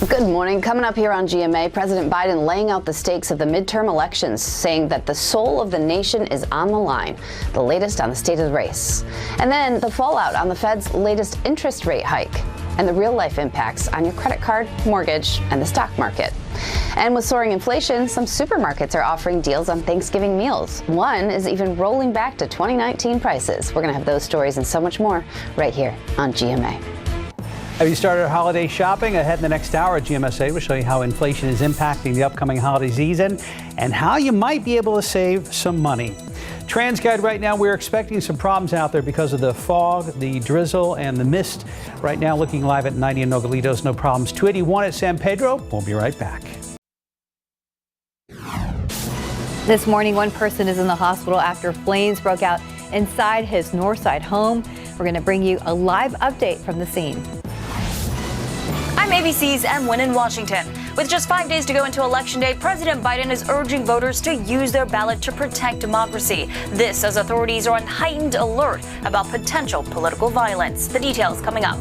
Good morning. Coming up here on GMA, President Biden laying out the stakes of the midterm elections, saying that the soul of the nation is on the line. The latest on the state of the race. And then the fallout on the Fed's latest interest rate hike and the real-life impacts on your credit card, mortgage, and the stock market. And with soaring inflation, some supermarkets are offering deals on Thanksgiving meals. One is even rolling back to 2019 prices. We're going to have those stories and so much more right here on GMA. Have you started holiday shopping? Ahead in the next hour at GMSA, we'll show you how inflation is impacting the upcoming holiday season and how you might be able to save some money. TransGuide right now, we're expecting some problems out there because of the fog, the drizzle, and the mist. Right now, looking live at 90 in Nogalitos, no problems. 281 at San Pedro. We'll be right back. This morning, one person is in the hospital after flames broke out inside his Northside home. We're going to bring you a live update from the scene. I'm ABC's Em Nguyen in Washington. With just 5 days to go into Election Day, President Biden is urging voters to use their ballot to protect democracy. This as authorities are on heightened alert about potential political violence. The details coming up.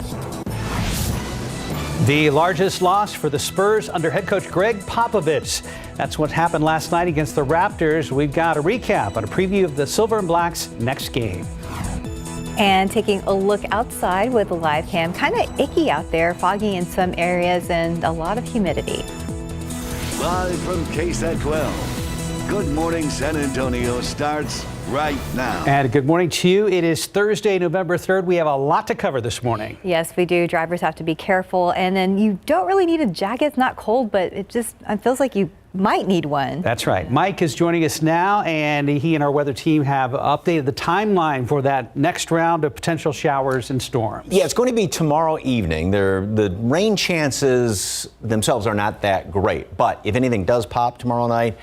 The largest loss for the Spurs under head coach Greg Popovich. That's what happened last night against the Raptors. We've got a recap and a preview of the Silver and Black's next game. And taking a look outside with a live cam, kind of icky out there, foggy in some areas and a lot of humidity. Live from KSAT 12. Good Morning San Antonio starts right now. And good morning to you. It is Thursday, November 3rd. We have a lot to cover this morning. Yes, we do. Drivers have to be careful. And then you don't really need a jacket. It's not cold, but it feels like you might need one. That's right. Mike is joining us now, and he and our weather team have updated the timeline for that next round of potential showers and storms. Yeah, it's going to be tomorrow evening. The rain chances themselves are not that great, but if anything does pop tomorrow night,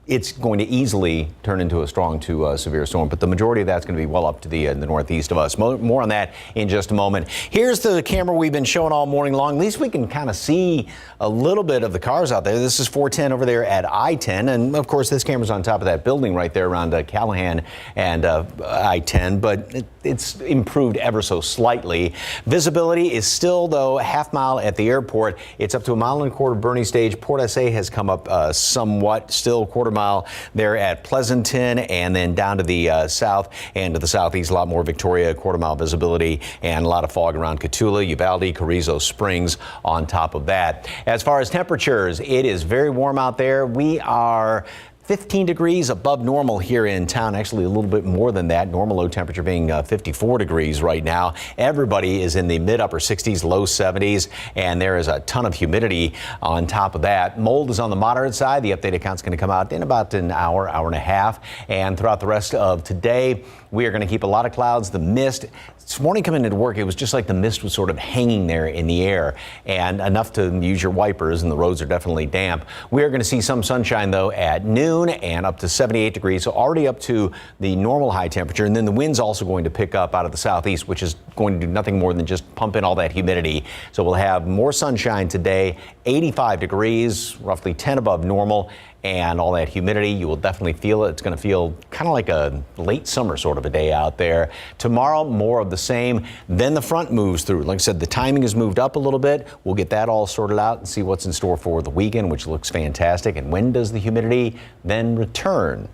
it's going to easily turn into a strong to severe storm, but the majority of that's going to be well up to the northeast of us. More on that in just a moment. Here's the camera we've been showing all morning long. At least we can kind of see a little bit of the cars out there. This is 410 over there at I-10, and of course this camera's on top of that building right there around Callahan and I-10, but it's improved ever so slightly. Visibility is still, though, a half mile at the airport. It's up to 1.25 miles at Bernie Stage. Port SA has come up somewhat, still quarter mile there at Pleasanton, and then down to the south and to the southeast, a lot more Victoria, quarter mile visibility, and a lot of fog around Cotulla, Uvalde, Carrizo Springs on top of that. As far as temperatures, it is very warm out there. We are 15 degrees above normal here in town, actually a little bit more than that. Normal low temperature being 54 degrees right now. Everybody is in the mid upper 60s, low 70s, and there is a ton of humidity on top of that. Mold is on the moderate side. The updated count's going to come out in about an hour, hour and a half. And throughout the rest of today, we are going to keep a lot of clouds. The mist, this morning coming into work, it was just like the mist was sort of hanging there in the air and enough to use your wipers, and the roads are definitely damp. We are going to see some sunshine, though, at noon and up to 78 degrees, so already up to the normal high temperature. And then the wind's also going to pick up out of the southeast, which is going to do nothing more than just pump in all that humidity. So we'll have more sunshine today, 85 degrees, roughly 10 above normal. And all that humidity, you will definitely feel it. It's going to feel kind of like a late summer sort of a day out there. Tomorrow, more of the same. Then the front moves through. Like I said, the timing has moved up a little bit. We'll get that all sorted out and see what's in store for the weekend, which looks fantastic. And when does the humidity then return?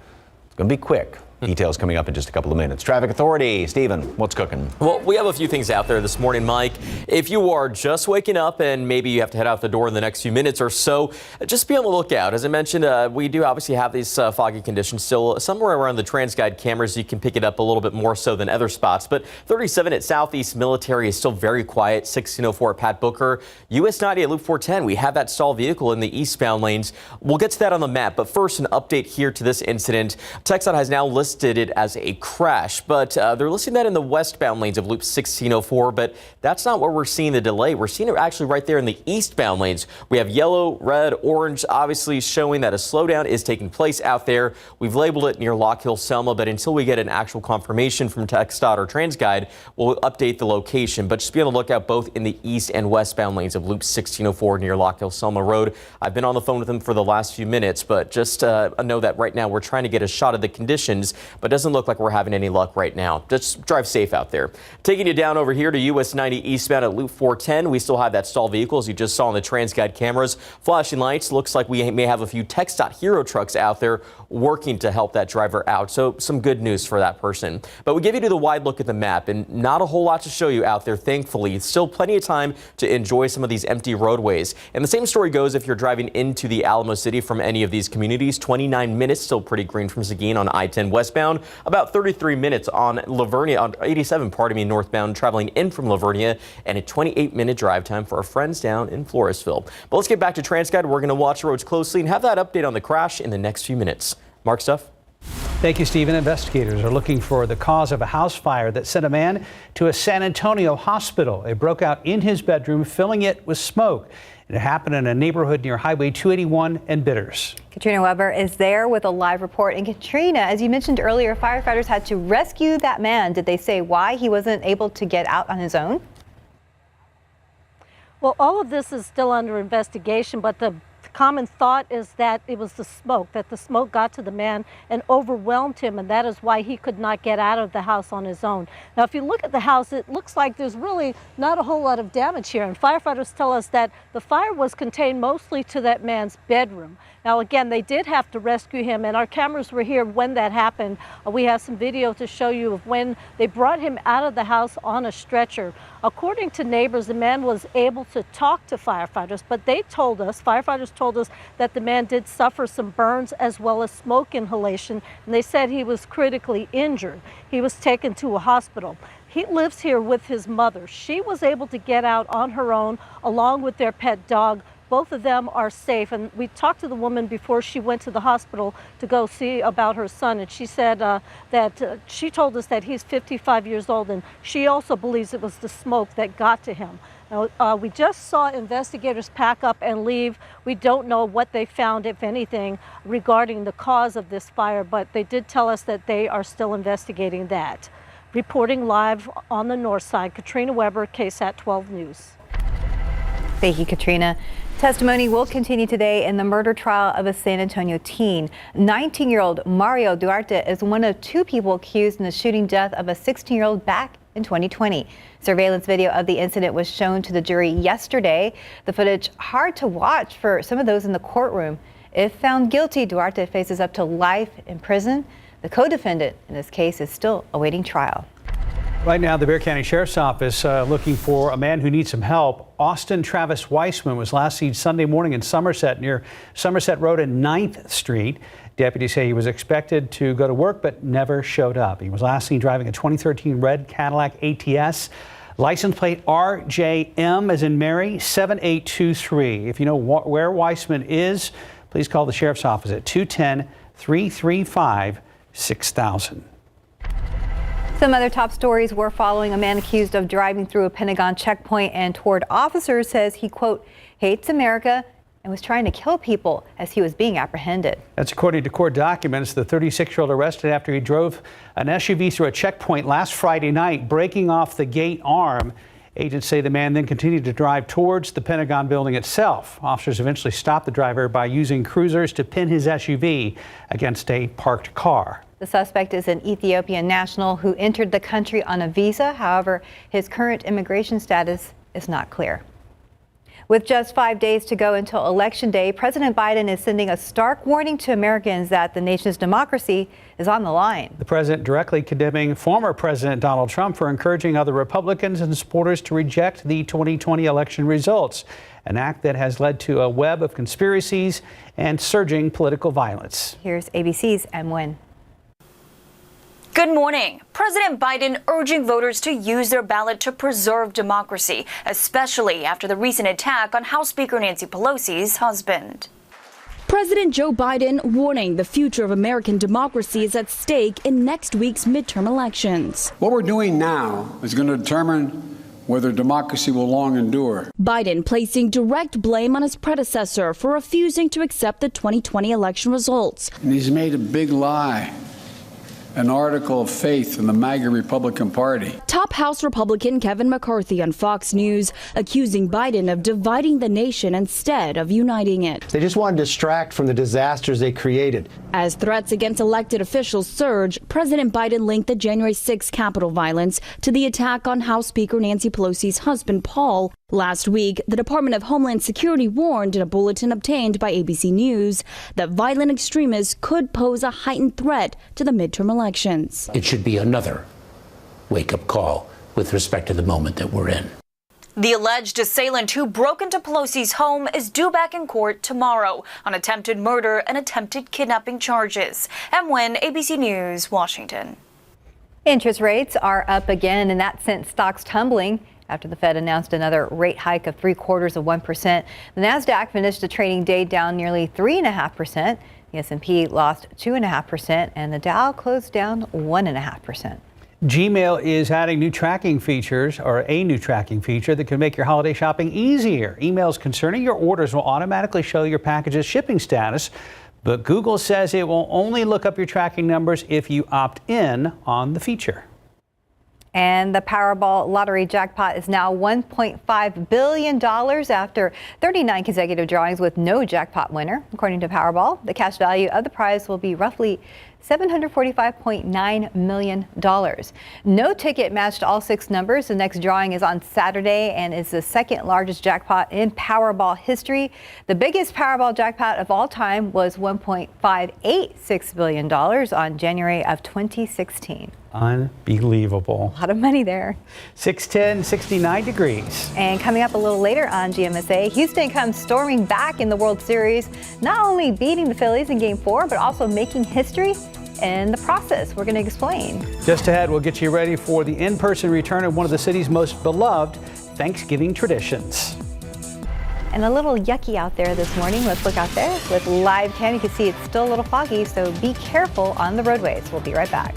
It's going to be quick. Details coming up in just a couple of minutes. Traffic Authority, Stephen, what's cooking? Well, we have a few things out there this morning, Mike. If you are just waking up and maybe you have to head out the door in the next few minutes or so, just be on the lookout. As I mentioned, we do obviously have these foggy conditions still. Somewhere around the TransGuide cameras, you can pick it up a little bit more so than other spots. But 37 at Southeast Military is still very quiet. 1604 at Pat Booker. US 90 at Loop 410. We have that stalled vehicle in the eastbound lanes. We'll get to that on the map. But first, an update here to this incident. TxDOT has now listed it as a crash, but they're listing that in the westbound lanes of Loop 1604, but that's not where we're seeing the delay. We're seeing it actually right there in the eastbound lanes. We have yellow, red, orange, obviously showing that a slowdown is taking place out there. We've labeled it near Lock Hill, Selma, but until we get an actual confirmation from TxDOT or TransGuide, we'll update the location. But just be on the lookout both in the east and westbound lanes of Loop 1604 near Lock Hill, Selma Road. I've been on the phone with them for the last few minutes, but just know that right now we're trying to get a shot of the conditions conditions, but doesn't look like we're having any luck right now. Just drive safe out there. Taking you down over here to US 90 eastbound at Loop 410. We still have that stalled vehicle, as you just saw on the TransGuide cameras. Flashing lights. Looks like we may have a few TxDOT Hero trucks out there working to help that driver out. So some good news for that person. But we give you the wide look at the map, and not a whole lot to show you out there, thankfully. Still plenty of time to enjoy some of these empty roadways. And the same story goes if you're driving into the Alamo City from any of these communities. 29 minutes, still pretty green from Seguin on I-10 westbound. About 33 minutes on Lavernia, on 87, northbound, traveling in from Lavernia, and a 28-minute drive time for our friends down in Floresville. But let's get back to TransGuide. We're going to watch the roads closely and have that update on the crash in the next few minutes. Mark Stuff. Thank you, Stephen. Investigators are looking for the cause of a house fire that sent a man to a San Antonio hospital. It broke out in his bedroom, filling it with smoke. It happened in a neighborhood near Highway 281 and Bitters. Katrina Weber is there with a live report. And Katrina, as you mentioned earlier, firefighters had to rescue that man. Did they say why he wasn't able to get out on his own? Well, all of this is still under investigation, but the common thought is that it was the smoke got to the man and overwhelmed him, and that is why he could not get out of the house on his own. Now, if you look at the house, it looks like there's really not a whole lot of damage here, and firefighters tell us that the fire was contained mostly to that man's bedroom. Now, again, they did have to rescue him, and our cameras were here when that happened. We have some video to show you of when they brought him out of the house on a stretcher. According to neighbors, the man was able to talk to firefighters, but firefighters told us that the man did suffer some burns as well as smoke inhalation, and they said he was critically injured. He was taken to a hospital. He lives here with his mother. She was able to get out on her own along with their pet dog. Both of them are safe, and we talked to the woman before she went to the hospital to go see about her son, and she said that she told us that he's 55 years old, and she also believes it was the smoke that got to him. Now, we just saw investigators pack up and leave. We don't know what they found, if anything, regarding the cause of this fire, but they did tell us that they are still investigating that. Reporting live on the north side, Katrina Weber, KSAT 12 News. Thank you, Katrina. Testimony will continue today in the murder trial of a San Antonio teen. 19-year-old Mario Duarte is one of two people accused in the shooting death of a 16-year-old back in 2020. Surveillance video of the incident was shown to the jury yesterday. The footage hard to watch for some of those in the courtroom. If found guilty, Duarte faces up to life in prison. The co-defendant in this case is still awaiting trial. Right now, the Bexar County Sheriff's Office looking for a man who needs some help. Austin Travis Weissman was last seen Sunday morning in Somerset near Somerset Road and 9th Street. Deputies say he was expected to go to work but never showed up. He was last seen driving a 2013 red Cadillac ATS. License plate RJM as in Mary 7823. If you know where Weissman is, please call the Sheriff's Office at 210-335-6000. Some other top stories we're following. A man accused of driving through a Pentagon checkpoint and toward officers says he, quote, hates America and was trying to kill people as he was being apprehended. That's according to court documents. The 36-year-old arrested after he drove an SUV through a checkpoint last Friday night, breaking off the gate arm. Agents say the man then continued to drive towards the Pentagon building itself. Officers eventually stopped the driver by using cruisers to pin his SUV against a parked car. The suspect is an Ethiopian national who entered the country on a visa. However, his current immigration status is not clear. With just 5 days to go until Election Day, President Biden is sending a stark warning to Americans that the nation's democracy is on the line. The president directly condemning former President Donald Trump for encouraging other Republicans and supporters to reject the 2020 election results, an act that has led to a web of conspiracies and surging political violence. Here's ABC's Em Nguyen. Good morning. President Biden urging voters to use their ballot to preserve democracy, especially after the recent attack on House Speaker Nancy Pelosi's husband. President Joe Biden warning the future of American democracy is at stake in next week's midterm elections. What we're doing now is going to determine whether democracy will long endure. Biden placing direct blame on his predecessor for refusing to accept the 2020 election results. And he's made a big lie an article of faith in the MAGA Republican Party. Top House Republican Kevin McCarthy on Fox News accusing Biden of dividing the nation instead of uniting it. They just want to distract from the disasters they created. As threats against elected officials surge, President Biden linked the January 6th Capitol violence to the attack on House Speaker Nancy Pelosi's husband, Paul. Last week, the Department of Homeland Security warned in a bulletin obtained by ABC News that violent extremists could pose a heightened threat to the midterm elections. It should be another wake-up call with respect to the moment that we're in. The alleged assailant who broke into Pelosi's home is due back in court tomorrow on attempted murder and attempted kidnapping charges. Em Nguyen, ABC News, Washington. Interest rates are up again, and that sent stocks tumbling after the Fed announced another rate hike of 0.75%. The Nasdaq finished the trading day down nearly 3.5%. The S&P lost 2.5%, and the Dow closed down 1.5%. Gmail is adding new tracking features, or a new tracking feature that can make your holiday shopping easier. Emails concerning your orders will automatically show your package's shipping status, but Google says it will only look up your tracking numbers if you opt in on the feature. And the Powerball lottery jackpot is now $1.5 billion after 39 consecutive drawings with no jackpot winner. According to Powerball, the cash value of the prize will be roughly $745.9 million. No ticket matched all 6 numbers. The next drawing is on Saturday and is the second largest jackpot in Powerball history. The biggest Powerball jackpot of all time was $1.586 billion on January of 2016. Unbelievable. A lot of money there. 610, 69 degrees. And coming up a little later on GMSA, Houston comes storming back in the World Series, not only beating the Phillies in Game 4, but also making history in the process. We're going to explain. Just ahead, we'll get you ready for the in-person return of one of the city's most beloved Thanksgiving traditions. And a little yucky out there this morning. Let's look out there with live cam. You can see it's still a little foggy, so be careful on the roadways. We'll be right back.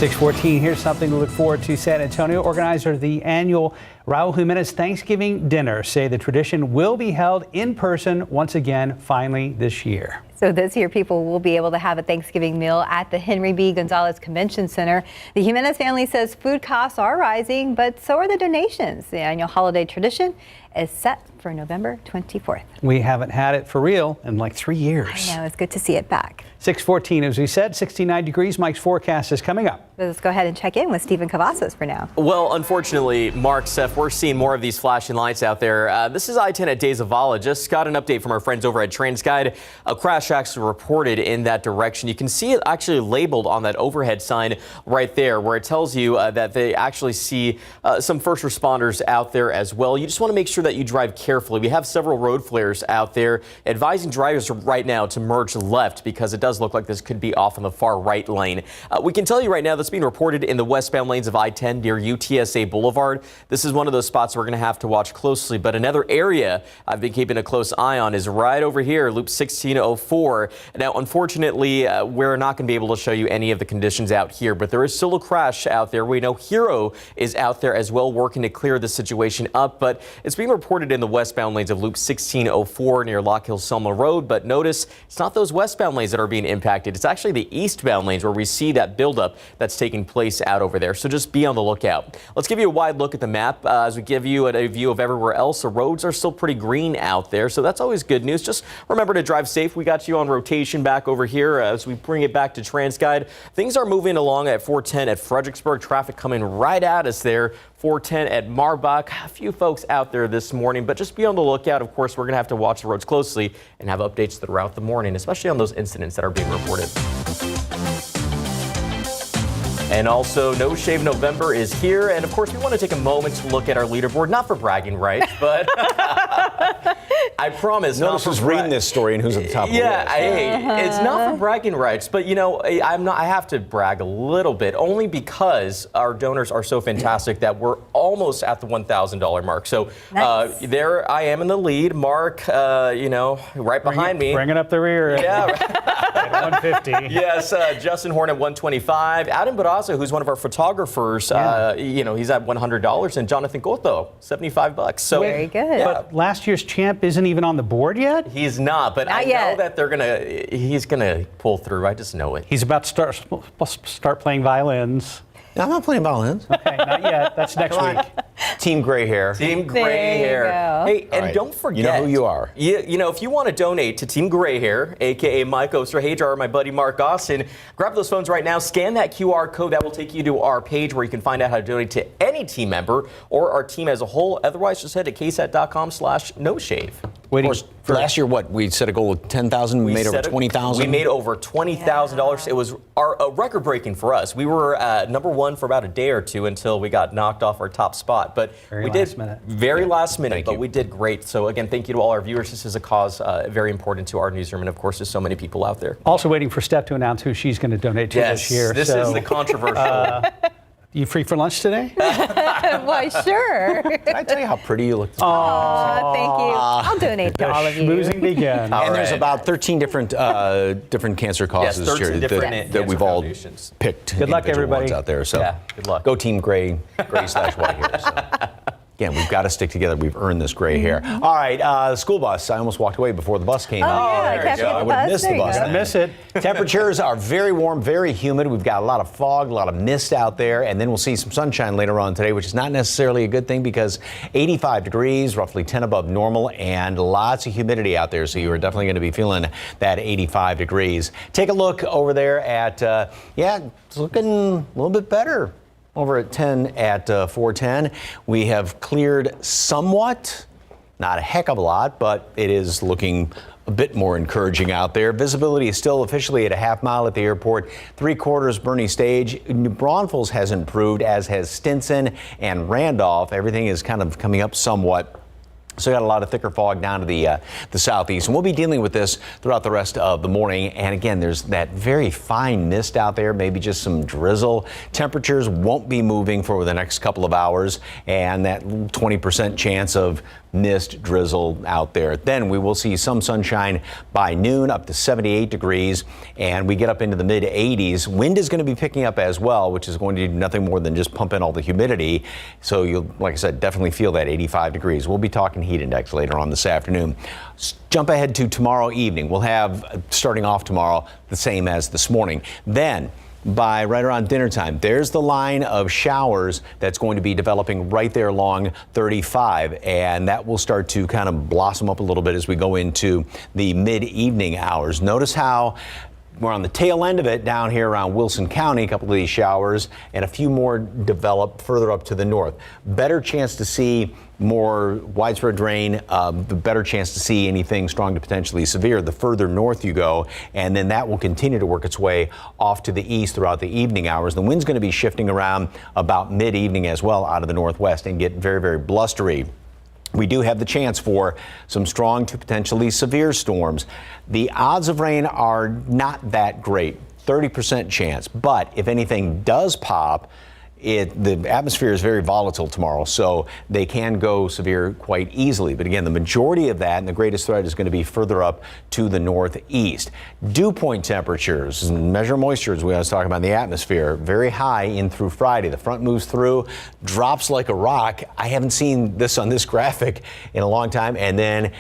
6:14, here's something to look forward to. San Antonio organizers of the annual Raul Jimenez Thanksgiving dinner say the tradition will be held in person once again, finally this year. So this year, people will be able to have a Thanksgiving meal at the Henry B. Gonzalez Convention Center. The Jimenez family says food costs are rising, but so are the donations. The annual holiday tradition is set for November 24th. We haven't had it for real in like 3 years. I know, it's good to see it back. 6:14, as we said, 69 degrees. Mike's forecast is coming up. Let's go ahead and check in with Stephen Cavazos for now. Well, unfortunately, Mark, Steph, we're seeing more of these flashing lights out there. This is I-10 at De Zavala. Just got an update from our friends over at TransGuide. A crash actually reported in that direction. You can see it actually labeled on that overhead sign right there, where it tells you that they actually see some first responders out there as well. You just want to make sure that you drive carefully. We have several road flares out there advising drivers right now to merge left because it does look like this could be off in the far right lane. We can tell you right now that's being reported in the westbound lanes of I-10 near UTSA Boulevard. This is one of those spots we're going to have to watch closely. But another area I've been keeping a close eye on is right over here, Loop 1604. Now, unfortunately, we're not going to be able to show you any of the conditions out here, but there is still a crash out there. We know Hero is out there as well working to clear the situation up, but it's being reported in the westbound lanes of Loop 1604 near Lock Hill Selma Road. But notice it's not those westbound lanes that are being impacted. It's actually the eastbound lanes where we see that buildup that's taking place out over there. So just be on the lookout. Let's give you a wide look at the map as we give you a view of everywhere else. The roads are still pretty green out there, so that's always good news. Just remember to drive safe. We got you on rotation back over here as we bring it back to TransGuide. Things are moving along at 410 at Fredericksburg. Traffic coming right at us there. 410 at Marbach. A few folks out there this morning, but just be on the lookout. Of course, we're going to have to watch the roads closely and have updates throughout the morning, especially on those incidents that are being reported. And also, No Shave November is here. And of course, we want to take a moment to look at our leaderboard, not for bragging rights, but I promise. Notice who's reading this story and who's at the top of the list. Yeah, it's not for bragging rights, but you know, I have to brag a little bit, only because our donors are so fantastic that we're almost at the $1,000 mark. So nice. There I am in the lead. Mark, right behind me. Bringing up the rear. Yeah. At 150. Yes, Justin Horn at 125. Adam Barraza, who's one of our photographers, he's at $100, and Jonathan Cotto, $75. So very good. But last year's champ, isn't he even on the board yet? He's not, but I know that he's gonna pull through. I just know it. He's about to start playing violins. I'm not playing violins. Okay, not yet. That's next week. Team gray hair. Team Gray Hair. Hey, and right. don't forget. You know who you are. You know, if you want to donate to Team Gray Hair, a.k.a. Mike Osterhager, or my buddy Mark Austin, grab those phones right now, scan that QR code. That will take you to our page where you can find out how to donate to any team member or our team as a whole. Otherwise, just head to ksat.com/noshave. Waiting for last year, what? We set a goal of 10,000. We made over 20,000. We made over $20,000. It was record-breaking for us. We were number one for about a day or two until we got knocked off our top spot. But we did very last minute, but we did great. So again, thank you to all our viewers. This is a cause very important to our newsroom, and of course, there's so many people out there. Also waiting for Steph to announce who she's going to donate to this year. This is the controversial. You free for lunch today? Why, sure. Did I tell you how pretty you look? Oh, thank you. I'll donate to all of you. Schmoozing began. And there's about 13 different cancer causes Yes, 13 different that we've all foundations. picked. Good luck, individual everybody. ones out there. So Yeah, good luck. Go Team Gray/White here. So. Again, we've got to stick together. We've earned this gray hair. All right, school bus. I almost walked away before the bus came out. yeah, There you go. I would have missed the bus. Don't miss it. Temperatures are very warm, very humid. We've got a lot of fog, a lot of mist out there, and then we'll see some sunshine later on today, which is not necessarily a good thing because 85 degrees, roughly 10 above normal, and lots of humidity out there. So you are definitely going to be feeling that 85 degrees. Take a look over there at, it's looking a little bit better. Over at 10 at 410, we have cleared somewhat, not a heck of a lot, but it is looking a bit more encouraging out there. Visibility is still officially at a half mile at the airport, 3/4 Bernie Stage. New Braunfels has improved, as has Stinson and Randolph. Everything is kind of coming up somewhat. So we got a lot of thicker fog down to the southeast, and we'll be dealing with this throughout the rest of the morning. And again, there's that very fine mist out there, maybe just some drizzle. Temperatures won't be moving for the next couple of hours, and that 20% chance of mist drizzle out there. Then we will see some sunshine by noon, up to 78 degrees, and we get up into the mid 80s. Wind is going to be picking up as well, which is going to do nothing more than just pump in all the humidity. So you'll, like I said, definitely feel that 85 degrees. We'll be talking heat index later on this afternoon. Jump ahead to tomorrow evening. We'll have, starting off tomorrow, the same as this morning. Then by right around dinner time, there's the line of showers that's going to be developing right there along 35, and that will start to kind of blossom up a little bit as we go into the mid-evening hours. Notice how we're on the tail end of it down here around Wilson County, a couple of these showers, and a few more develop further up to the north. Better chance to see more widespread rain, the better chance to see anything strong to potentially severe the further north you go, and then that will continue to work its way off to the east throughout the evening hours. The wind's going to be shifting around about mid-evening as well out of the northwest and get very, very blustery. We do have the chance for some strong to potentially severe storms. The odds of rain are not that great, 30% chance, but if anything does pop, the atmosphere is very volatile tomorrow, so they can go severe quite easily. But again, the majority of that and the greatest threat is going to be further up to the northeast. Dew point temperatures and measure moisture, as we was talking about in the atmosphere, very high in through Friday. The front moves through, drops like a rock. I haven't seen this on this graphic in a long time. And then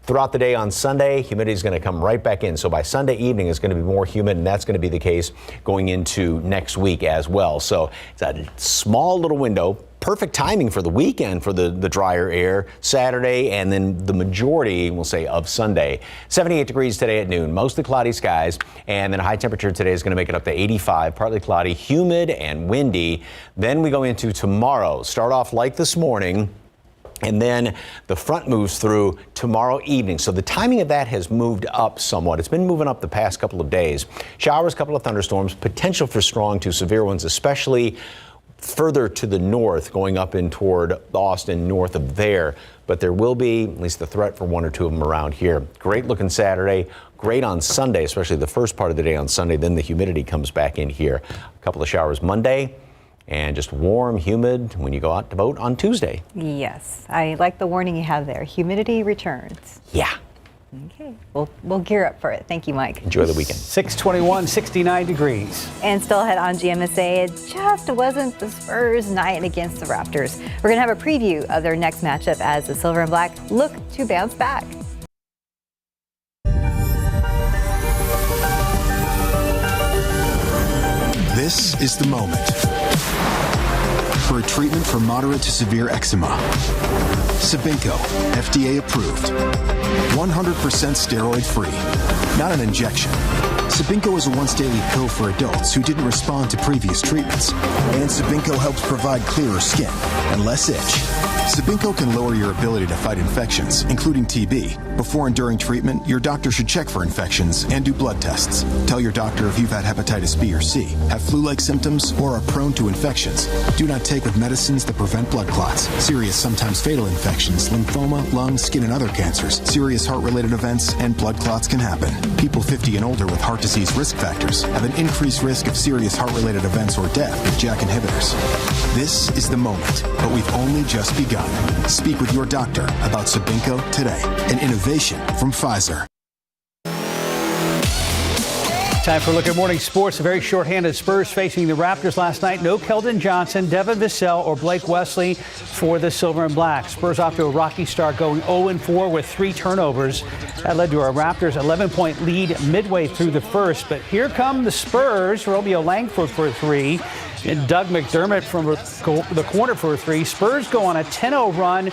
throughout the day on Sunday, humidity is going to come right back in. So by Sunday evening, it's going to be more humid, and that's going to be the case going into next week as well. So it's a small little window. Perfect timing for the weekend for the drier air, Saturday, and then the majority, we'll say, of Sunday. 78 degrees today at noon, mostly cloudy skies, and then a high temperature today is going to make it up to 85, partly cloudy, humid and windy. Then we go into tomorrow. Start off like this morning, and then the front moves through tomorrow evening. So the timing of that has moved up somewhat. It's been moving up the past couple of days. Showers, couple of thunderstorms, potential for strong to severe ones, especially further to the north, going up in toward Austin, north of there. But there will be at least the threat for one or two of them around here. Great looking Saturday. Great on Sunday, especially the first part of the day on Sunday. Then the humidity comes back in here. A couple of showers Monday. And just warm, humid when you go out to vote on Tuesday. Yes, I like the warning you have there. Humidity returns. Yeah. Okay, we'll gear up for it. Thank you, Mike. Enjoy the weekend. 621, 69 degrees. And still ahead on GMSA, it just wasn't the Spurs' night against the Raptors. We're going to have a preview of their next matchup as the Silver and Black look to bounce back. This is the moment for a treatment for moderate to severe eczema. Cibinco, FDA approved. 100% steroid free, not an injection. Cibinco is a once-daily pill for adults who didn't respond to previous treatments. And Cibinco helps provide clearer skin and less itch. Cibinco can lower your ability to fight infections, including TB. Before and during treatment, your doctor should check for infections and do blood tests. Tell your doctor if you've had hepatitis B or C, have flu-like symptoms, or are prone to infections. Do not take with medicines that prevent blood clots, serious, sometimes fatal infections, lymphoma, lung, skin, and other cancers. Serious heart-related events and blood clots can happen. People 50 and older with heart disease risk factors have an increased risk of serious heart-related events or death with JAK inhibitors. This is the moment, but we've only just begun. Speak with your doctor about Cibinco today, an innovation from Pfizer. Time for a look at morning sports. A very shorthanded Spurs facing the Raptors last night. No Keldon Johnson, Devin Vassell, or Blake Wesley for the Silver and Black. Spurs off to a rocky start, going 0-4 with 3 turnovers. That led to a Raptors 11-point lead midway through the first. But here come the Spurs. Romeo Langford for 3. And Doug McDermott from the corner for 3. Spurs go on a 10-0 run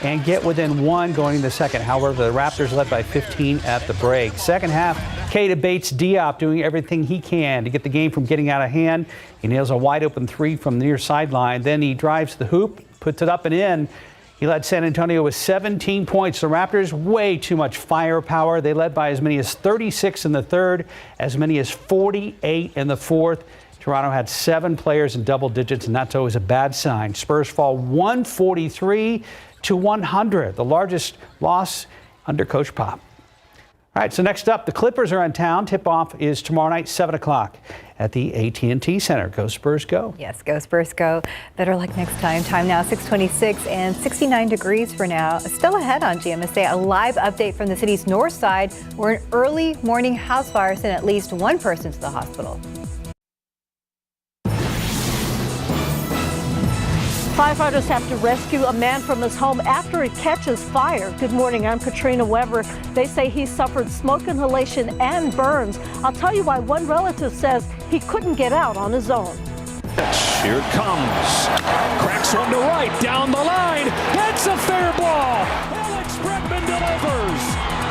and get within 1 going in the second. However, the Raptors led by 15 at the break. Second half, Keita Bates-Diop doing everything he can to get the game from getting out of hand. He nails a wide-open 3 from the near sideline. Then he drives the hoop, puts it up and in. He led San Antonio with 17 points. The Raptors, way too much firepower. They led by as many as 36 in the third, as many as 48 in the fourth. Toronto had 7 players in double digits, and that's always a bad sign. Spurs fall 143 to 100, the largest loss under Coach Pop. All right, so next up, the Clippers are in town. Tip-off is tomorrow night, 7 o'clock at the AT&T Center. Go Spurs, go. Yes, go Spurs, go. Better luck next time. Time now, 6:26 and 69 degrees for now. Still ahead on GMSA, a live update from the city's north side where an early morning house fire sent at least 1 person to the hospital. Firefighters have to rescue a man from his home after it catches fire. Good morning, I'm Katrina Weber. They say he suffered smoke inhalation and burns. I'll tell you why one relative says he couldn't get out on his own. Here it comes. Cracks one to right, down the line. That's a fair ball. Alex Bregman delivers.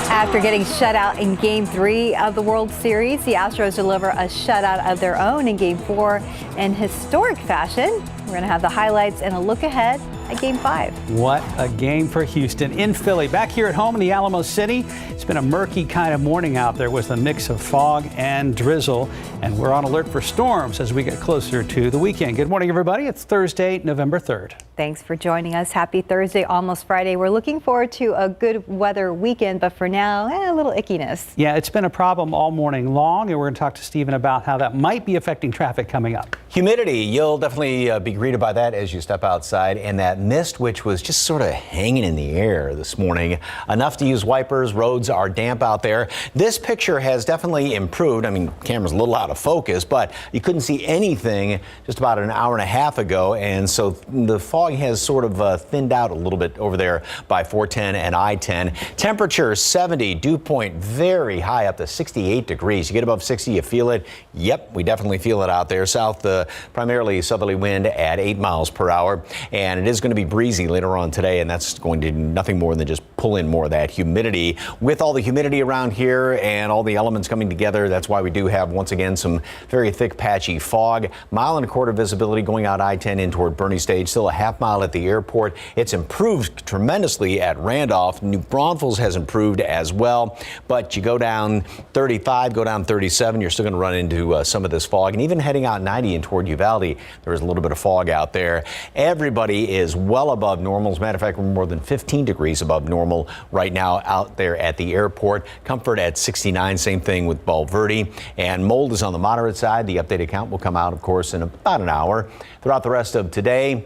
After getting shut out in Game 3 of the World Series, the Astros deliver a shutout of their own in Game 4 in historic fashion. We're going to have the highlights and a look ahead at Game 5. What a game for Houston in Philly. Back here at home in the Alamo City, it's been a murky kind of morning out there with a mix of fog and drizzle, and we're on alert for storms as we get closer to the weekend. Good morning, everybody. It's Thursday, November 3rd. Thanks for joining us. Happy Thursday, almost Friday. We're looking forward to a good weather weekend, but for now, a little ickiness. Yeah, it's been a problem all morning long, and we're going to talk to Stephen about how that might be affecting traffic coming up. Humidity, you'll definitely be greeted by that as you step outside, and that mist, which was just sort of hanging in the air this morning. Enough to use wipers. Roads are damp out there. This picture has definitely improved. I mean, camera's a little out of focus, but you couldn't see anything just about an hour and a half ago, and so the fog has sort of thinned out a little bit over there by 410 and I-10. Temperature 70, dew point very high, up to 68 degrees. You get above 60, you feel it. Yep, we definitely feel it out there. South, primarily southerly wind at 8 miles per hour, and it is going to be breezy later on today, and that's going to do nothing more than just pull in more of that humidity. With all the humidity around here and all the elements coming together, that's why we do have, once again, some very thick, patchy fog. 1.25 miles visibility going out I-10 in toward Bernie Stage. Still a half mile at the airport. It's improved tremendously at Randolph. New Braunfels has improved as well, but you go down 35, go down 37, you're still going to run into some of this fog. And even heading out 90 in toward Uvalde, there is a little bit of fog out there. Everybody is well above normal. As a matter of fact, we're more than 15 degrees above normal right now out there at the airport. Comfort at 69, same thing with Bulverde. And mold is on the moderate side. The updated count will come out, of course, in about an hour. Throughout the rest of today,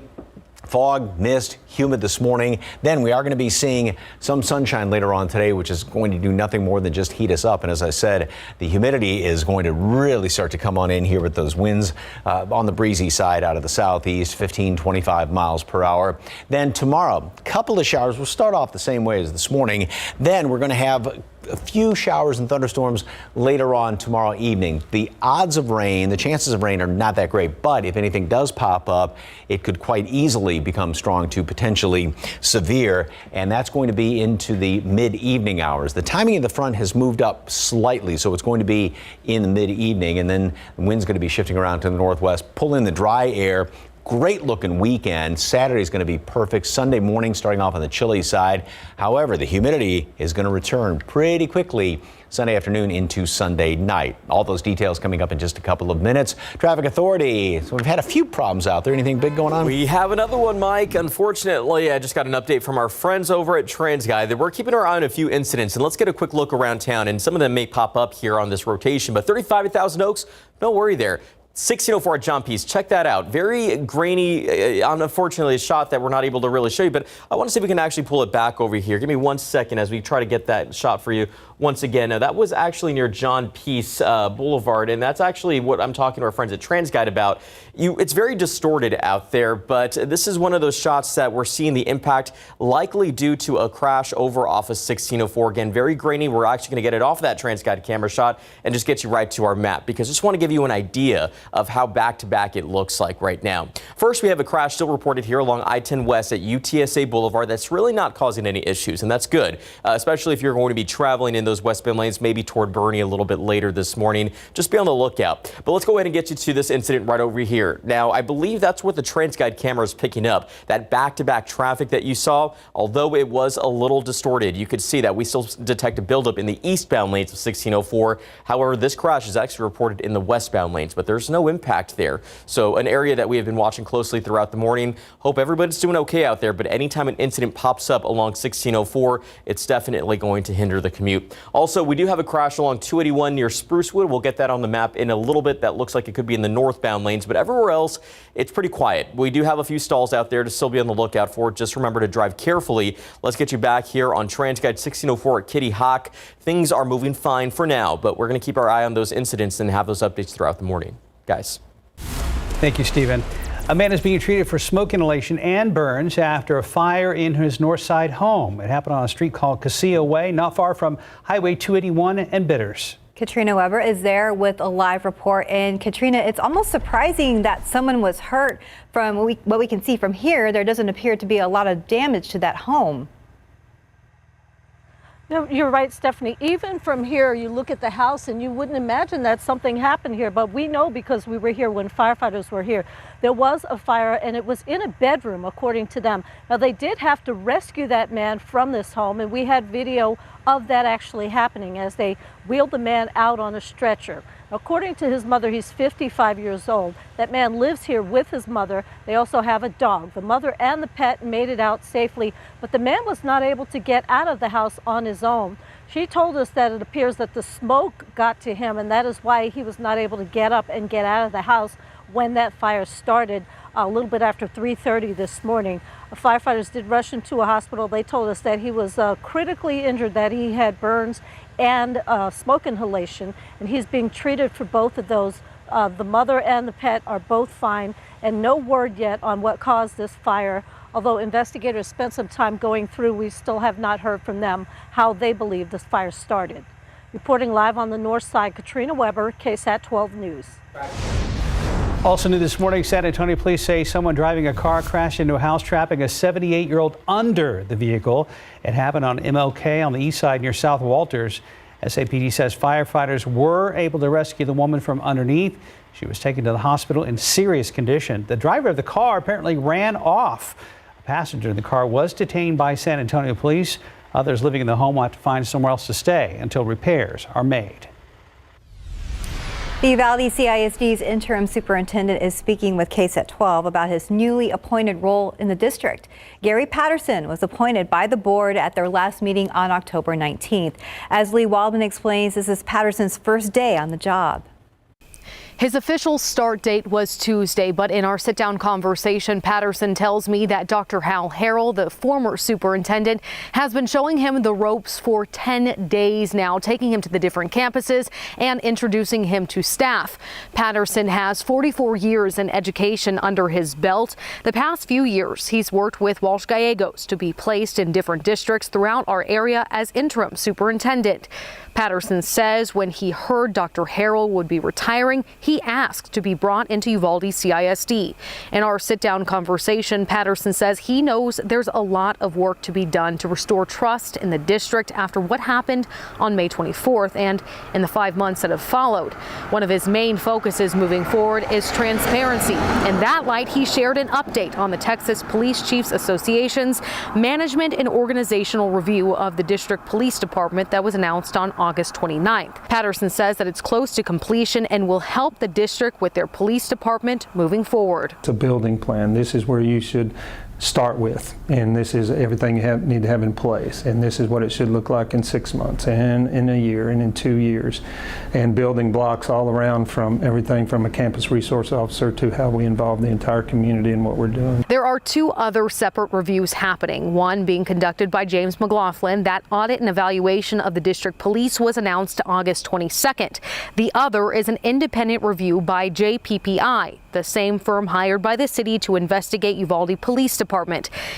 fog, mist, humid this morning. Then we are going to be seeing some sunshine later on today, which is going to do nothing more than just heat us up. And as I said, the humidity is going to really start to come on in here with those winds on the breezy side out of the southeast, 15, 25 miles per hour. Then tomorrow, a couple of showers. We'll start off the same way as this morning. Then we're going to have a few showers and thunderstorms later on tomorrow evening. The odds of rain, the chances of rain are not that great, but if anything does pop up, it could quite easily become strong to potentially severe, and that's going to be into the mid-evening hours. The timing of the front has moved up slightly, so it's going to be in the mid-evening, and then the wind's going to be shifting around to the northwest, pull in the dry air. Great looking weekend. Saturday is going to be perfect. Sunday morning starting off on the chilly side. However, the humidity is going to return pretty quickly Sunday afternoon into Sunday night. All those details coming up in just a couple of minutes. Traffic Authority. So we've had a few problems out there. Anything big going on? We have another one, Mike. Unfortunately, I just got an update from our friends over at TransGuide that we're keeping our eye on a few incidents. And let's get a quick look around town. And some of them may pop up here on this rotation. But 35 at Thousand Oaks, don't worry there. 1604 at John Peace. Check that out. Very grainy, unfortunately, a shot that we're not able to really show you, but I want to see if we can actually pull it back over here. Give me 1 second as we try to get that shot for you once again. Now, that was actually near John Peace Boulevard, and that's actually what I'm talking to our friends at TransGuide about. It's very distorted out there, but this is one of those shots that we're seeing the impact likely due to a crash over off of 1604. Again, very grainy. We're actually going to get it off of that TransGuide camera shot and just get you right to our map, because I just want to give you an idea of how back-to-back it looks like right now. First, we have a crash still reported here along I-10 West at UTSA Boulevard. That's really not causing any issues, and that's good, especially if you're going to be traveling in those westbound lanes, maybe toward Bernie a little bit later this morning. Just be on the lookout. But let's go ahead and get you to this incident right over here. Now, I believe that's what the TransGuide camera is picking up, that back-to-back traffic that you saw. Although it was a little distorted, you could see that we still detect a buildup in the eastbound lanes of 1604. However, this crash is actually reported in the westbound lanes, but there's no impact there. So an area that we have been watching closely throughout the morning. Hope everybody's doing okay out there, but anytime an incident pops up along 1604, it's definitely going to hinder the commute. Also, we do have a crash along 281 near Sprucewood. We'll get that on the map in a little bit. That looks like it could be in the northbound lanes, but everywhere else, it's pretty quiet. We do have a few stalls out there to still be on the lookout for. Just remember to drive carefully. Let's get you back here on TransGuide 1604 at Kitty Hawk. Things are moving fine for now, but we're going to keep our eye on those incidents and have those updates throughout the morning. Guys. Thank you, Stephen. A man is being treated for smoke inhalation and burns after a fire in his north side home. It happened on a street called Casilla Way, not far from Highway 281 and Bitters. Katrina Weber is there with a live report. And Katrina, it's almost surprising that someone was hurt. From what we can see from here, there doesn't appear to be a lot of damage to that home. No, you're right, Stephanie. Even from here, you look at the house and you wouldn't imagine that something happened here. But we know, because we were here when firefighters were here, there was a fire and it was in a bedroom, according to them. Now, they did have to rescue that man from this home, and we had video of that actually happening as they wheeled the man out on a stretcher. According to his mother, he's 55 years old. That man lives here with his mother. They also have a dog. The mother and the pet made it out safely, but the man was not able to get out of the house on his own. She told us that it appears that the smoke got to him, and that is why he was not able to get up and get out of the house when that fire started a little bit after 3:30 this morning. Firefighters did rush him to a hospital. They told us that he was critically injured, that he had burns and smoke inhalation, and he's being treated for both of those. The mother and the pet are both fine, and no word yet on what caused this fire. Although investigators spent some time going through, we still have not heard from them how they believe this fire started. Reporting live on the north side, Katrina Weber, KSAT 12 News. Also new this morning, San Antonio police say someone driving a car crashed into a house, trapping a 78-year-old under the vehicle. It happened on MLK on the east side near South Walters. SAPD says firefighters were able to rescue the woman from underneath. She was taken to the hospital in serious condition. The driver of the car apparently ran off. A passenger in the car was detained by San Antonio police. Others living in the home will have to find somewhere else to stay until repairs are made. The Uvalde CISD's interim superintendent is speaking with KSAT 12 about his newly appointed role in the district. Gary Patterson was appointed by the board at their last meeting on October 19th. As Lee Waldman explains, this is Patterson's first day on the job. His official start date was Tuesday, but in our sit-down conversation, Patterson tells me that Dr. Hal Harrell, the former superintendent, has been showing him the ropes for 10 days now, taking him to the different campuses and introducing him to staff. Patterson has 44 years in education under his belt. The past few years, he's worked with Walsh Gallegos to be placed in different districts throughout our area as interim superintendent. Patterson says when he heard Dr. Harrell would be retiring, he asked to be brought into Uvalde CISD. In our sit-down conversation, Patterson says he knows there's a lot of work to be done to restore trust in the district after what happened on May 24th and in the 5 months that have followed. One of his main focuses moving forward is transparency. In that light, he shared an update on the Texas Police Chiefs Association's management and organizational review of the district police department that was announced on August 29th. Patterson says that it's close to completion and will help the district with their police department moving forward. It's a building plan. This is where you should start with, and this is everything you need to have in place, and this is what it should look like in 6 months and in a year and in 2 years, and building blocks all around, from everything from a campus resource officer to how we involve the entire community in what we're doing. There are 2 other separate reviews happening, one being conducted by James McLaughlin. That audit and evaluation of the district police was announced August 22nd. The other is an independent review by JPPI, the same firm hired by the city to investigate Uvalde Police Department.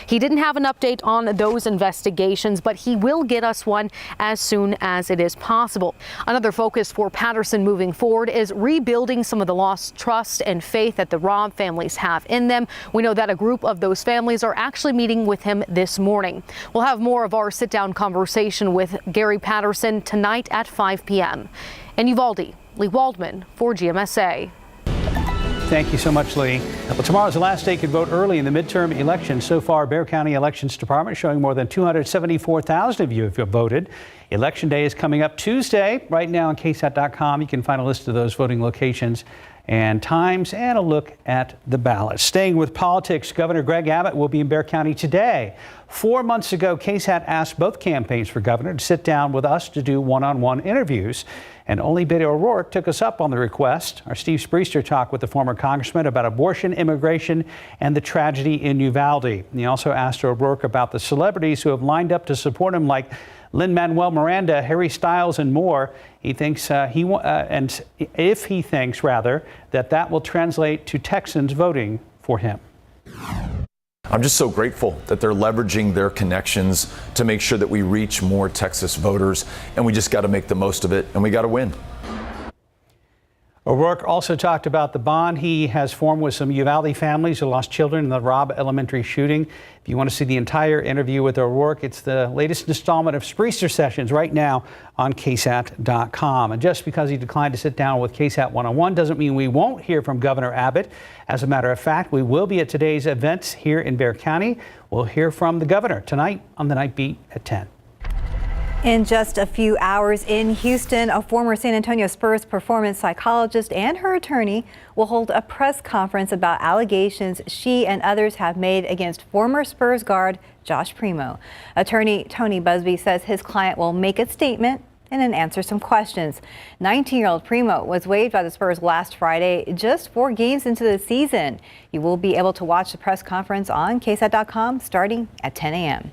He didn't have an update on those investigations, but he will get us one as soon as it is possible. Another focus for Patterson moving forward is rebuilding some of the lost trust and faith that the Robb families have in them. We know that a group of those families are actually meeting with him this morning. We'll have more of our sit-down conversation with Gary Patterson tonight at 5 p.m. In Uvalde, Lee Waldman for GMSA. Thank you so much, Lee. Well, tomorrow's the last day you can vote early in the midterm election. So far, Bexar County Elections Department showing more than 274,000 of you have voted. Election Day is coming up Tuesday. Right now on KSAT.com, you can find a list of those voting locations and times and a look at the ballots. Staying with politics, Governor Greg Abbott will be in Bexar County today. 4 months ago, KSAT asked both campaigns for governor to sit down with us to do one-on-one interviews. And only Beto O'Rourke took us up on the request. Our Steve Spriester talked with the former congressman about abortion, immigration, and the tragedy in Uvalde. He also asked O'Rourke about the celebrities who have lined up to support him, like Lin-Manuel Miranda, Harry Styles, and more. He thinks that will translate to Texans voting for him. I'm just so grateful that they're leveraging their connections to make sure that we reach more Texas voters, and we just got to make the most of it, and we got to win. O'Rourke also talked about the bond he has formed with some Uvalde families who lost children in the Robb Elementary shooting. If you want to see the entire interview with O'Rourke, it's the latest installment of Spriester Sessions right now on KSAT.com. And just because he declined to sit down with KSAT one-on-one doesn't mean we won't hear from Governor Abbott. As a matter of fact, we will be at today's events here in Bexar County. We'll hear from the governor tonight on the Night Beat at 10. In just a few hours in Houston, a former San Antonio Spurs performance psychologist and her attorney will hold a press conference about allegations she and others have made against former Spurs guard Josh Primo. Attorney Tony Busby says his client will make a statement and then answer some questions. 19-year-old Primo was waived by the Spurs last Friday, just 4 games into the season. You will be able to watch the press conference on KSAT.com starting at 10 a.m.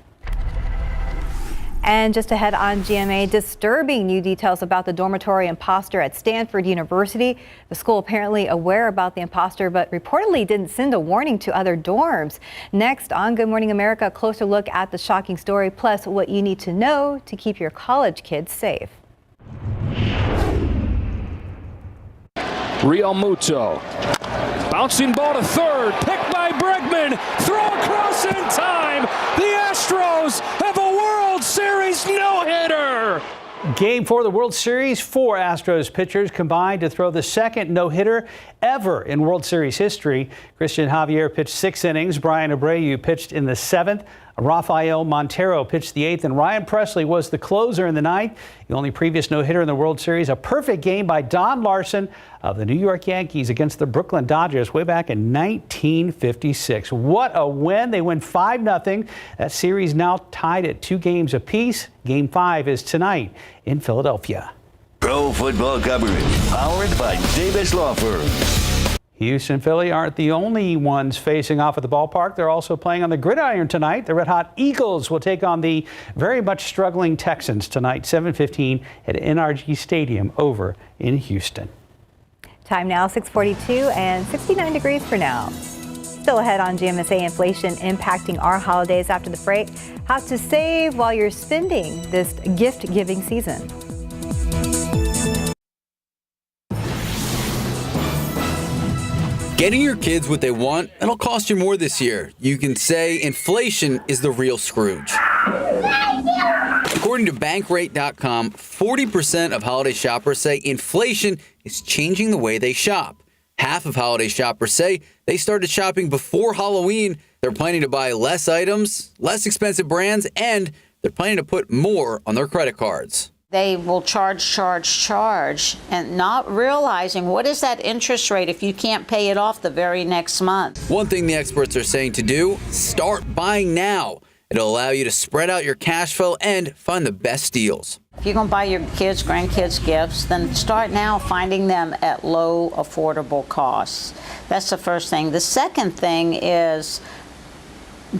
And just ahead on GMA, disturbing new details about the dormitory imposter at Stanford University. The school apparently aware about the imposter, but reportedly didn't send a warning to other dorms. Next on Good Morning America, a closer look at the shocking story, plus what you need to know to keep your college kids safe. Real Muto. Bouncing ball to third, picked by Bregman, throw across in time. The Astros have a World Series no-hitter. Game 4 of the World Series, 4 Astros pitchers combined to throw the second no-hitter ever in World Series history. Christian Javier pitched 6 innings. Brian Abreu pitched in the 7th. Rafael Montero pitched the 8th, and Ryan Presley was the closer in the 9th. The only previous no-hitter in the World Series, a perfect game by Don Larson of the New York Yankees against the Brooklyn Dodgers way back in 1956. What a win. They win 5-0. That series now tied at 2 games apiece. Game 5 is tonight in Philadelphia. Pro football coverage, powered by Davis Law Firm. Houston and Philly aren't the only ones facing off at the ballpark. They're also playing on the gridiron tonight. The Red Hot Eagles will take on the very much struggling Texans tonight, 7:15 at NRG Stadium over in Houston. Time now 6:42 and 69 degrees for now. Still ahead on GMSA, inflation impacting our holidays after the break. How to save while you're spending this gift-giving season. Getting your kids what they want, it'll cost you more this year. You can say inflation is the real Scrooge. According to Bankrate.com, 40% of holiday shoppers say inflation is changing the way they shop. Half of holiday shoppers say they started shopping before Halloween. They're planning to buy less items, less expensive brands, and they're planning to put more on their credit cards. They will charge, and not realizing what is that interest rate if you can't pay it off the very next month. One thing the experts are saying to do, start buying now. It'll allow you to spread out your cash flow and find the best deals. If you're going to buy your kids, grandkids gifts, then start now finding them at low, affordable costs. That's the first thing. The second thing is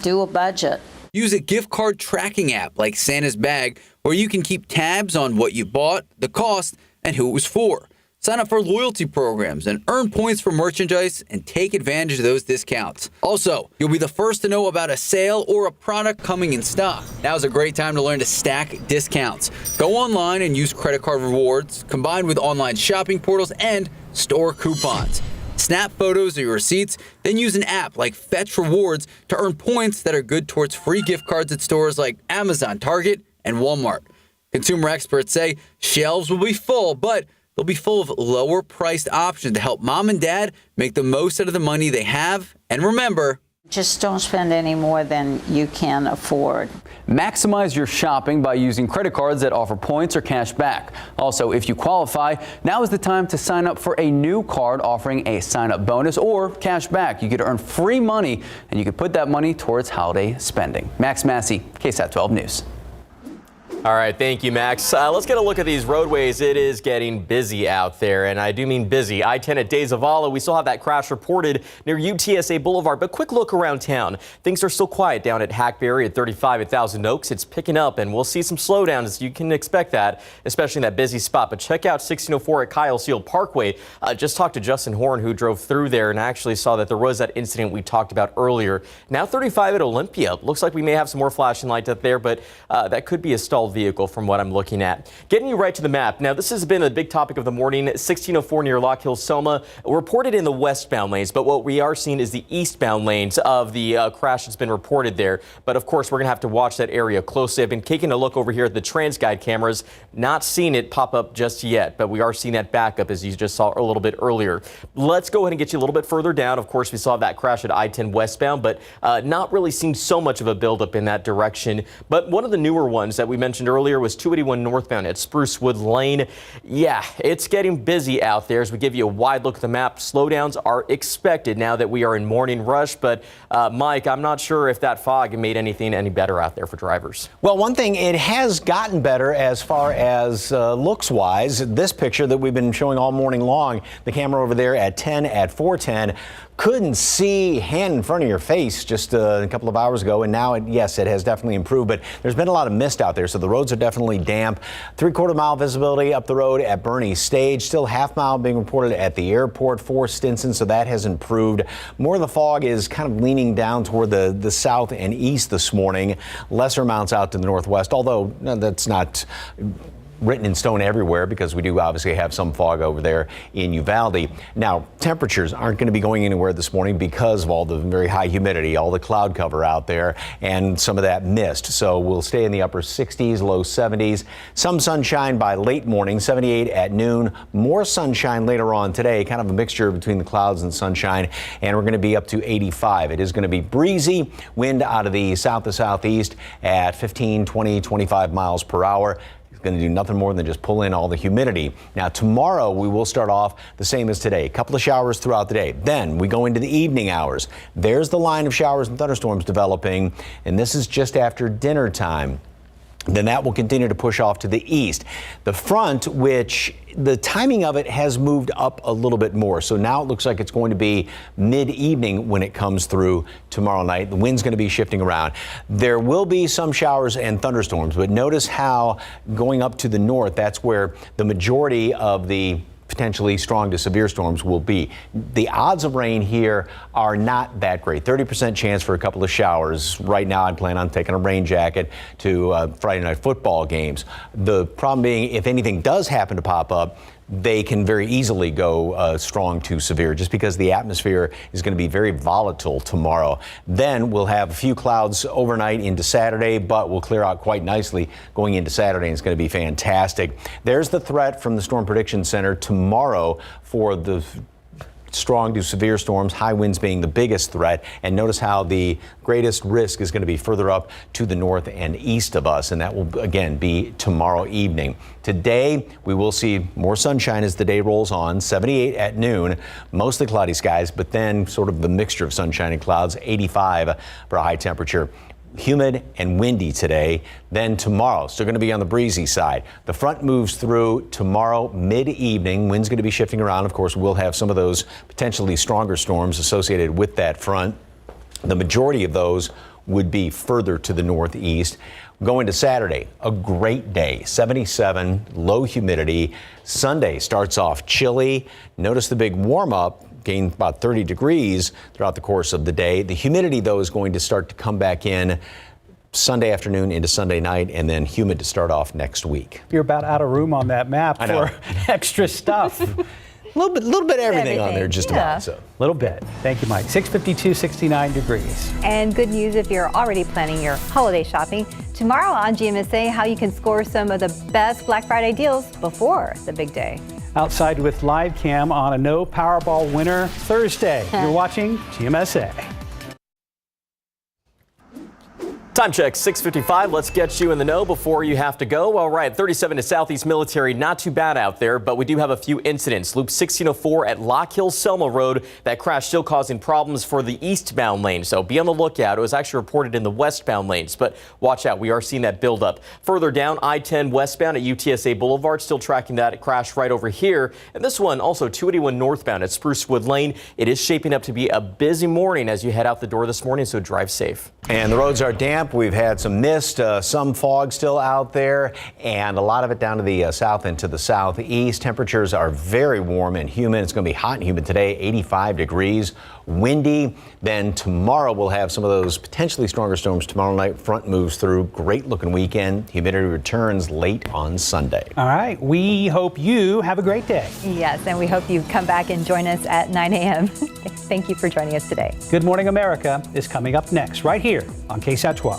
do a budget. Use a gift card tracking app like Santa's Bag, where you can keep tabs on what you bought, the cost, and who it was for. Sign up for loyalty programs and earn points for merchandise and take advantage of those discounts. Also, you'll be the first to know about a sale or a product coming in stock. Now's a great time to learn to stack discounts. Go online and use credit card rewards, combined with online shopping portals and store coupons. Snap photos of your receipts, then use an app like Fetch Rewards to earn points that are good towards free gift cards at stores like Amazon, Target, and Walmart. Consumer experts say shelves will be full, but they'll be full of lower-priced options to help mom and dad make the most out of the money they have. And remember, just don't spend any more than you can afford. Maximize your shopping by using credit cards that offer points or cash back. Also, if you qualify, now is the time to sign up for a new card offering a sign-up bonus or cash back. You could earn free money, and you could put that money towards holiday spending. Max Massey, KSAT 12 News. All right, thank you, Max. Let's get a look at these roadways. It is getting busy out there, and I do mean busy. I-10 at De Zavala, we still have that crash reported near UTSA Boulevard, but quick look around town. Things are still quiet down at Hackberry at 35 at Thousand Oaks. It's picking up, and we'll see some slowdowns. You can expect that, especially in that busy spot. But check out 1604 at Kyle Seal Parkway. Just talked to Justin Horn, who drove through there and actually saw that there was that incident we talked about earlier. Now 35 at Olympia. Looks like we may have some more flashing lights up there, but that could be a stalled vehicle from what I'm looking at. Getting you right to the map. Now, this has been a big topic of the morning. 1604 near Lock Hill, Soma, reported in the westbound lanes, but what we are seeing is the eastbound lanes of the crash that's been reported there. But of course, we're going to have to watch that area closely. I've been taking a look over here at the TransGuide cameras, not seeing it pop up just yet, but we are seeing that backup as you just saw a little bit earlier. Let's go ahead and get you a little bit further down. Of course, we saw that crash at I-10 westbound, but not really seeing so much of a buildup in that direction. But one of the newer ones that we mentioned earlier was 281 northbound at Sprucewood Lane. Yeah, it's getting busy out there as we give you a wide look at the map. Slowdowns are expected now that we are in morning rush. But Mike, I'm not sure if that fog made anything any better out there for drivers. Well, one thing, it has gotten better as far as looks-wise. This picture that we've been showing all morning long, the camera over there at 10 at 410, couldn't see hand in front of your face just a couple of hours ago, and now yes, it has definitely improved, but there's been a lot of mist out there, so the roads are definitely damp. 3/4 mile visibility up the road at Bernie Stage, still half mile being reported at the airport for Stinson, so that has improved. More of the fog is kind of leaning down toward the south and east this morning. Lesser amounts out to the northwest, although that's not written in stone everywhere because we do obviously have some fog over there in Uvalde. Now, temperatures aren't going to be going anywhere this morning because of all the very high humidity, all the cloud cover out there, and some of that mist. So we'll stay in the upper 60s, low 70s. Some sunshine by late morning, 78 at noon. More sunshine later on today, kind of a mixture between the clouds and sunshine, and we're going to be up to 85. It is going to be breezy, wind out of the south to southeast at 15, 20, 25 miles per hour. Going to do nothing more than just pull in all the humidity. Now, tomorrow we will start off the same as today. A couple of showers throughout the day. Then we go into the evening hours. There's the line of showers and thunderstorms developing, and this is just after dinner time. Then that will continue to push off to the east. The front, which the timing of it has moved up a little bit more. So now it looks like it's going to be mid-evening when it comes through tomorrow night. The wind's going to be shifting around. There will be some showers and thunderstorms, but notice how going up to the north, that's where the majority of the potentially strong to severe storms will be. The odds of rain here are not that great. 30% chance for a couple of showers. Right now, I plan on taking a rain jacket to Friday night football games. The problem being, if anything does happen to pop up, they can very easily go strong to severe just because the atmosphere is going to be very volatile tomorrow. Then we'll have a few clouds overnight into Saturday, but we'll clear out quite nicely going into Saturday, and it's going to be fantastic. There's the threat from the Storm Prediction Center tomorrow for the strong to severe storms, high winds being the biggest threat. And notice how the greatest risk is going to be further up to the north and east of us. And that will again be tomorrow evening. Today, we will see more sunshine as the day rolls on. 78 at noon, mostly cloudy skies, but then sort of the mixture of sunshine and clouds. 85 for a high temperature. Humid and windy today. Then tomorrow, still going to be on the breezy side. The front moves through tomorrow mid-evening. Wind's going to be shifting around. Of course, we'll have some of those potentially stronger storms associated with that front. The majority of those would be further to the northeast. Going to Saturday, a great day, 77, low humidity. Sunday starts off chilly. Notice the big warm up. Gain about 30 degrees throughout the course of the day. The humidity, though, is going to start to come back in Sunday afternoon into Sunday night, and then humid to start off next week. You're about out of room on that map for extra stuff. A little bit everything on there, just about. So. A little bit. Thank you, Mike. 6:52, 69 degrees. And good news if you're already planning your holiday shopping. Tomorrow on GMSA, how you can score some of the best Black Friday deals before the big day. Outside with live cam on a no Powerball winner Thursday. You're watching GMSA. Time check, 6:55. Let's get you in the know before you have to go. All right, 37 to Southeast Military. Not too bad out there, but we do have a few incidents. Loop 1604 at Lock Hill Selma Road. That crash still causing problems for the eastbound lane, so be on the lookout. It was actually reported in the westbound lanes, but watch out. We are seeing that build up. Further down, I-10 westbound at UTSA Boulevard. Still tracking that crash right over here. And this one also 281 northbound at Sprucewood Lane. It is shaping up to be a busy morning as you head out the door this morning, so drive safe. And the roads are damp. We've had some mist, some fog still out there, and a lot of it down to the south and to the southeast. Temperatures are very warm and humid. It's going to be hot and humid today, 85 degrees, windy. Then tomorrow we'll have some of those potentially stronger storms tomorrow night. Front moves through. Great looking weekend. Humidity returns late on Sunday. All right. We hope you have a great day. Yes, and we hope you come back and join us at 9 a.m. Thank you for joining us today. Good Morning America is coming up next right here on KSAT 12.